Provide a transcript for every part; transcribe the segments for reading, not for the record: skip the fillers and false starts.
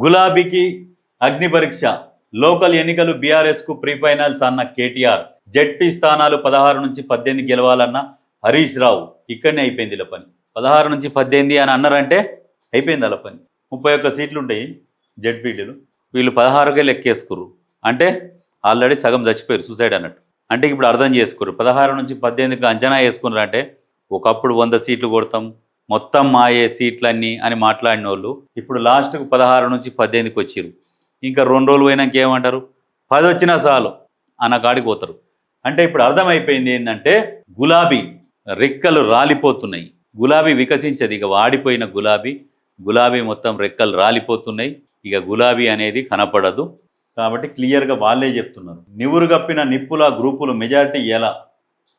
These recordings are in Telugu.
గులాబీకి అగ్ని పరీక్ష. లోకల్ ఎన్నికలు బీఆర్ఎస్ కు ప్రీ ఫైనల్స్ అన్న కేటీఆర్. జెడ్పీ స్థానాలు 16 నుంచి 18 గెలవాలన్న హరీష్ రావు. ఇక్కడనే అయిపోయింది ఇలా పని. 16 నుంచి 18 అని అన్నారంటే అయిపోయింది అలా పని. 31 సీట్లు ఉంటాయి జెడ్పీటీలు, వీళ్ళు 16కే లెక్కేసుకుర్రు. అంటే ఆల్రెడీ సగం చచ్చిపోయారు, సూసైడ్ అన్నట్టు. అంటే ఇప్పుడు అర్థం చేసుకుర్రు, 16 నుంచి 18కి అంచనా వేసుకున్నారు. అంటే ఒకప్పుడు 100 సీట్లు కొడతాం, మొత్తం మాయే సీట్లన్నీ అని మాట్లాడిన వాళ్ళు ఇప్పుడు లాస్ట్కు 16 నుంచి 18కి వచ్చిర్రు. ఇంకా 2 రోజులు పోయినాక ఏమంటారు, 10 వచ్చినా చాలు అన్న కాడికి పోతారు. అంటే ఇప్పుడు అర్థమైపోయింది ఏంటంటే గులాబీ రెక్కలు రాలిపోతున్నాయి. గులాబీ వికసించదు, ఇక వాడిపోయిన గులాబీ మొత్తం రెక్కలు రాలిపోతున్నాయి. ఇక గులాబీ అనేది కనపడదు. కాబట్టి క్లియర్గా వాళ్ళే చెప్తున్నారు. నివురు గప్పిన నిప్పుల గ్రూపులు మెజారిటీ ఎలా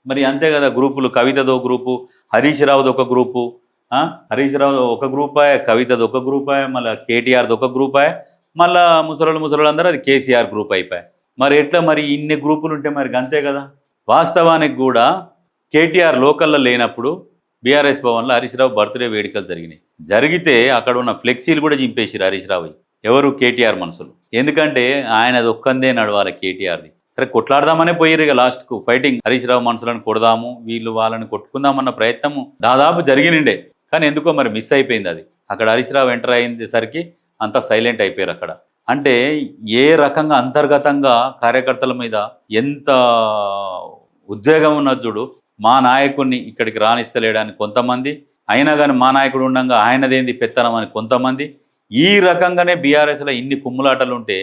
మరి అంతే కదా. గ్రూపులు కవితదో గ్రూపు, హరీష్ రావుది ఒక గ్రూపు, హరీష్ రావు ఒక గ్రూపాయ, కవితది ఒక గ్రూపాయ, మళ్ళీ కేటీఆర్ది ఒక గ్రూపాయ, మళ్ళీ ముసలోళ్ళు అందరూ అది కేసీఆర్ గ్రూప్ అయిపోయాయి. మరి ఎట్లా మరి ఇన్ని గ్రూపులు ఉంటే మరి అంతే కదా. వాస్తవానికి కూడా కేటీఆర్ లోకల్లో లేనప్పుడు బీఆర్ఎస్ భవన్లో హరీష్ రావు బర్త్డే వేడుకలు జరిగితే అక్కడ ఉన్న ఫ్లెక్సీలు కూడా చింపేసిరు హరీష్ రావు. ఎవరు? కేటీఆర్ మనుషులు. ఎందుకంటే ఆయనది ఒక్కందే నడవాలి కేటీఆర్ది. సరే కొట్లాడదామనే పోయారు ఇక లాస్ట్కు ఫైటింగ్. హరీష్ రావు మనుషులను కొడదాము, వీళ్ళు వాళ్ళని కొట్టుకుందామన్న ప్రయత్నము దాదాపు జరిగినండే. కానీ ఎందుకో మరి మిస్ అయిపోయింది అది. అక్కడ హరీష్ రావు ఎంటర్ అయ్యేసరికి అంతా సైలెంట్ అయిపోయారు అక్కడ. అంటే ఏ రకంగా అంతర్గతంగా కార్యకర్తల మీద ఎంత ఉద్వేగం ఉన్నది చూడు. మా నాయకుడిని ఇక్కడికి రాణిస్తలేడని కొంతమంది, అయినా కానీ మా నాయకుడు ఉండగా ఆయనదేంది పెత్తనం అని కొంతమంది. ఈ రకంగానే బీఆర్ఎస్లో ఇన్ని కుమ్ములాటలు ఉంటే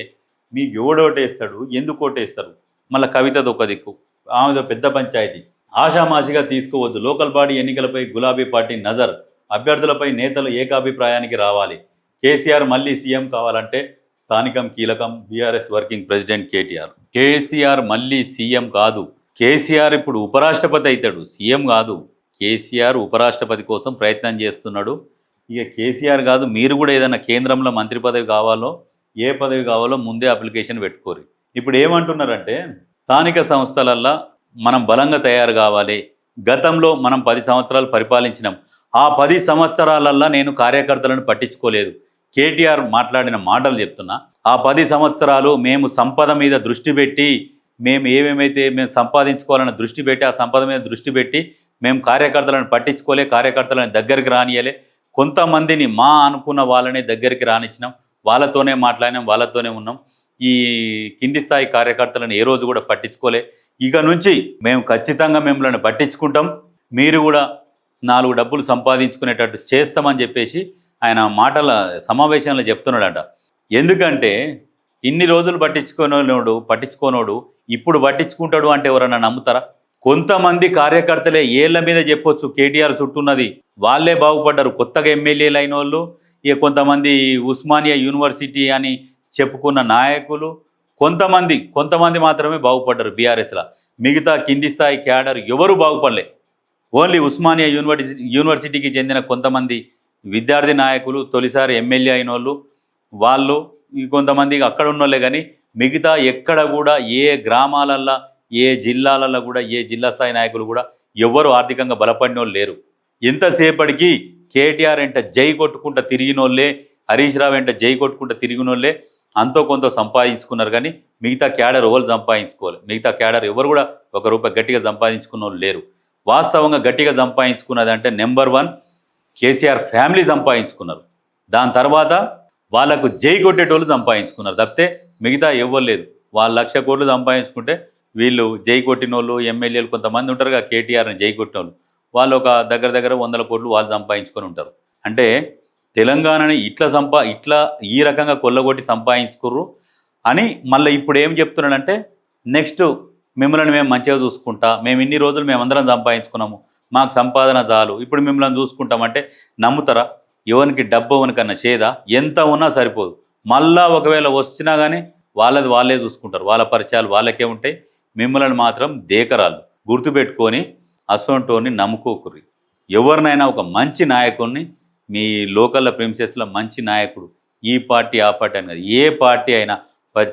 మీకు ఎవడోటేస్తాడు, ఎందుకు ఓటేస్తారు? మళ్ళీ కవితది ఒక దిక్కు, ఆమెదో పెద్ద పంచాయతీ. ఆషామాషిగా తీసుకోవద్దు. లోకల్ బాడీ ఎన్నికలపై గులాబీ పార్టీ నజర్. అభ్యర్థులపై నేతలు ఏకాభిప్రాయానికి రావాలి. కేసీఆర్ మళ్ళీ సీఎం కావాలంటే స్థానికం కీలకం. BRS working president KTR. KCR మళ్ళీ సీఎం కాదు, కేసీఆర్ ఇప్పుడు ఉపరాష్ట్రపతి అవుతాడు, సీఎం కాదు. కేసీఆర్ ఉపరాష్ట్రపతి కోసం ప్రయత్నం చేస్తున్నాడు. ఇక కేసీఆర్ కాదు, మీరు కూడా ఏదైనా కేంద్రంలో మంత్రి పదవి కావాలో, ఏ పదవి కావాలో ముందే అప్లికేషన్ పెట్టుకోరు. ఇప్పుడు ఏమంటున్నారంటే స్థానిక సంస్థలల్లో మనం బలంగా తయారు కావాలి. గతంలో మనం 10 సంవత్సరాలు పరిపాలించినాం. ఆ 10 సంవత్సరాలల్లో నేను కార్యకర్తలను పట్టించుకోలేదు. కేటీఆర్ మాట్లాడిన మాటలు చెప్తున్నా. ఆ 10 సంవత్సరాలు మేము సంపద మీద దృష్టి పెట్టి, మేము మేము సంపాదించుకోవాలని దృష్టి పెట్టి, ఆ సంపద మీద దృష్టి పెట్టి మేము కార్యకర్తలను పట్టించుకోలే, కార్యకర్తలను దగ్గరికి రానియలే. కొంతమందిని మా అనుకున్న వాళ్ళనే దగ్గరికి రానిచ్చినాం, వాళ్ళతోనే మాట్లాడినాం, వాళ్ళతోనే ఉన్నాం. ఈ కింది స్థాయి కార్యకర్తలను ఏ రోజు కూడా పట్టించుకోలే. ఇక నుంచి మేము ఖచ్చితంగా మిమ్మల్ని పట్టించుకుంటాం, మీరు కూడా 4 డబ్బులు సంపాదించుకునేటట్టు చేస్తామని చెప్పేసి ఆయన మాటల సమావేశంలో చెప్తున్నాడట. ఎందుకంటే ఇన్ని రోజులు పట్టించుకోనోడు ఇప్పుడు పట్టించుకుంటాడు అంటే ఎవరన్నా నమ్ముతారా? కొంతమంది కార్యకర్తలే ఏళ్ల మీద చెప్పొచ్చు కేటీఆర్ చుట్టూన్నది, వాళ్ళే బాగుపడ్డారు. కొత్తగా ఎమ్మెల్యేలు అయిన వాళ్ళు, ఇక కొంతమంది ఉస్మానియా యూనివర్సిటీ అని చెప్పుకున్న నాయకులు, కొంతమంది మాత్రమే బాగుపడ్డారు బీఆర్ఎస్లో. మిగతా కింది స్థాయి క్యాడర్ ఎవరు బాగుపడలే. ఓన్లీ ఉస్మానియా యూనివర్సిటీకి చెందిన కొంతమంది విద్యార్థి నాయకులు, తొలిసారి ఎమ్మెల్యే అయిన వాళ్ళు కొంతమంది అక్కడ ఉన్నోళ్ళే. కానీ మిగతా ఎక్కడ కూడా ఏ గ్రామాలల్లో, ఏ జిల్లాలలో కూడా, ఏ జిల్లా స్థాయి నాయకులు కూడా ఎవరు ఆర్థికంగా బలపడిన వాళ్ళు లేరు. ఎంతసేపటికి కేటీఆర్ వెంట జై కొట్టుకుంటూ తిరిగినోళ్ళే, హరీష్ రావు వెంట జై కొట్టుకుంటూ తిరిగినోళ్ళే అంతో కొంత సంపాదించుకున్నారు. కానీ మిగతా క్యాడర్ ఎవరు సంపాదించుకోవాలి. మిగతా క్యాడర్ ఎవరు కూడా ₹1 గట్టిగా సంపాదించుకున్న వాళ్ళు లేరు. వాస్తవంగా గట్టిగా సంపాదించుకున్నది అంటే నెంబర్ 1 కేసీఆర్ ఫ్యామిలీ సంపాదించుకున్నారు. దాని తర్వాత వాళ్ళకు జై కొట్టేటోళ్ళు సంపాదించుకున్నారు తప్పితే మిగతా ఎవ్వరు లేదు. వాళ్ళు 1,00,000 కోట్లు సంపాదించుకుంటే వీళ్ళు జై కొట్టినోళ్ళు, ఎమ్మెల్యేలు కొంతమంది ఉంటారుగా కేటీఆర్ని జై కొట్టిన వాళ్ళు ఒక దగ్గర 100 కోట్లు వాళ్ళు సంపాదించుకొని ఉంటారు. అంటే తెలంగాణని ఇట్లా ఈ రకంగా కొల్లగొట్టి సంపాదించుకుర్రు అని మళ్ళీ ఇప్పుడు ఏం చెప్తున్నాడంటే నెక్స్ట్ మిమ్మల్ని మేము మంచిగా చూసుకుంటా, మేము ఇన్ని రోజులు మేమందరం సంపాదించుకున్నాము, మాకు సంపాదన చాలు, ఇప్పుడు మిమ్మల్ని చూసుకుంటామంటే నమ్ముతారా? ఎవరికి డబ్బు ఎవరికన్నా చేదా? ఎంత ఉన్నా సరిపోదు. మళ్ళా ఒకవేళ వచ్చినా కానీ వాళ్ళే చూసుకుంటారు, వాళ్ళ పరిచయాలు వాళ్ళకే ఉంటాయి. మిమ్మల్ని మాత్రం దేకరాలు. గుర్తుపెట్టుకొని అసోంటోని నమ్ముకోకుర్రి. ఎవరినైనా ఒక మంచి నాయకుడిని, మీ లోకల్ ప్రిన్సెస్లో మంచి నాయకుడు, ఈ పార్టీ ఆ పార్టీ అని కాదు, ఏ పార్టీ అయినా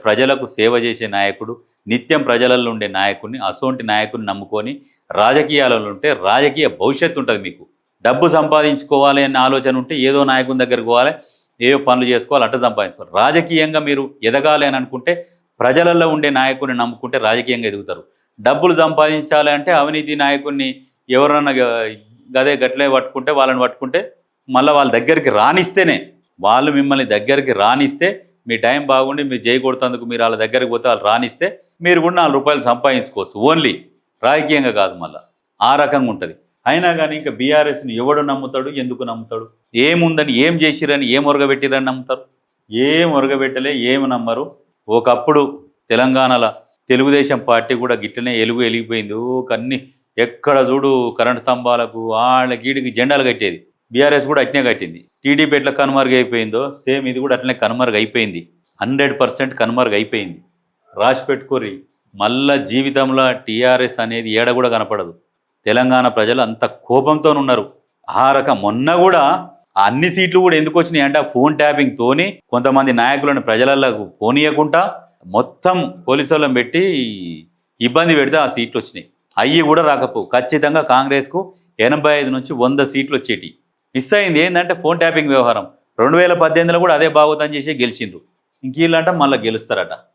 ప్రజలకు సేవ చేసే నాయకుడు, నిత్యం ప్రజలలో ఉండే నాయకుడిని, అసోంటి నాయకుడిని నమ్ముకొని రాజకీయాలలో ఉంటే రాజకీయ భవిష్యత్తు ఉంటుంది. మీకు డబ్బు సంపాదించుకోవాలి అనే ఆలోచన ఉంటే ఏదో నాయకుని దగ్గరికి పోవాలి, ఏవో పనులు చేసుకోవాలి, అట్ట సంపాదించుకోవాలి. రాజకీయంగా మీరు ఎదగాలి అని అనుకుంటే ప్రజలలో ఉండే నాయకుడిని నమ్ముకుంటే రాజకీయంగా ఎదుగుతారు. డబ్బులు సంపాదించాలి అంటే అవినీతి నాయకుడిని ఎవరన్నా గదే గట్లే పట్టుకుంటే వాళ్ళని పట్టుకుంటే మళ్ళీ వాళ్ళ దగ్గరికి రానిస్తేనే, వాళ్ళు మిమ్మల్ని దగ్గరికి రానిస్తే మీ టైం బాగుండి మీరు జై కొడుతందుకు మీరు వాళ్ళ దగ్గరికి పోతే వాళ్ళు రానిస్తే మీరు కూడా 4 రూపాయలు సంపాదించుకోవచ్చు. ఓన్లీ రాజకీయంగా కాదు, మళ్ళీ ఆ రకంగా ఉంటుంది. అయినా కానీ ఇంకా బీఆర్ఎస్ని ఎవడు నమ్ముతాడు, ఎందుకు నమ్ముతాడు? ఏముందని, ఏం చేసిరని, ఏం ఒరగబెట్టిరని నమ్ముతారు? ఏం ఒరగబెట్టలే, ఏం నమ్మరు. ఒకప్పుడు తెలంగాణలో తెలుగుదేశం పార్టీ కూడా గిట్లనే వెలిగిపోయింది. అన్ని ఎక్కడ చూడు కరెంటు స్తంభాలకు వాళ్ళ గీడికి జెండాలు కట్టేది. బీఆర్ఎస్ కూడా అట్నే కట్టింది. టీడీపీ ఎట్లా కనుమరుగు అయిపోయిందో సేమ్ ఇది కూడా అట్లనే కనుమరుగు అయిపోయింది. 100% కనుమరుగు అయిపోయింది. రాసి పెట్టుకోర్రి, మళ్ళా జీవితంలో టీఆర్ఎస్ అనేది ఏడ కూడా కనపడదు. తెలంగాణ ప్రజలు అంత కోపంతో ఉన్నారు. ఆ రకం మొన్న కూడా అన్ని సీట్లు కూడా ఎందుకు వచ్చినాయి అంటే ఫోన్ ట్యాపింగ్ తోని కొంతమంది నాయకులను ప్రజలకు పోనీయకుండా మొత్తం పోలీసు వాళ్ళని పెట్టి ఇబ్బంది పెడితే ఆ సీట్లు వచ్చినాయి. అయ్యి కూడా రాకపోవు. ఖచ్చితంగా కాంగ్రెస్కు 85 నుంచి 100 సీట్లు వచ్చేటి. మిస్ అయింది ఏంటంటే ఫోన్ ట్యాపింగ్ వ్యవహారం. 2018లో కూడా అదే బాగోతం చేసి గెలిచిండ్రు. ఇంక వీళ్ళంట మళ్ళీ గెలుస్తారట.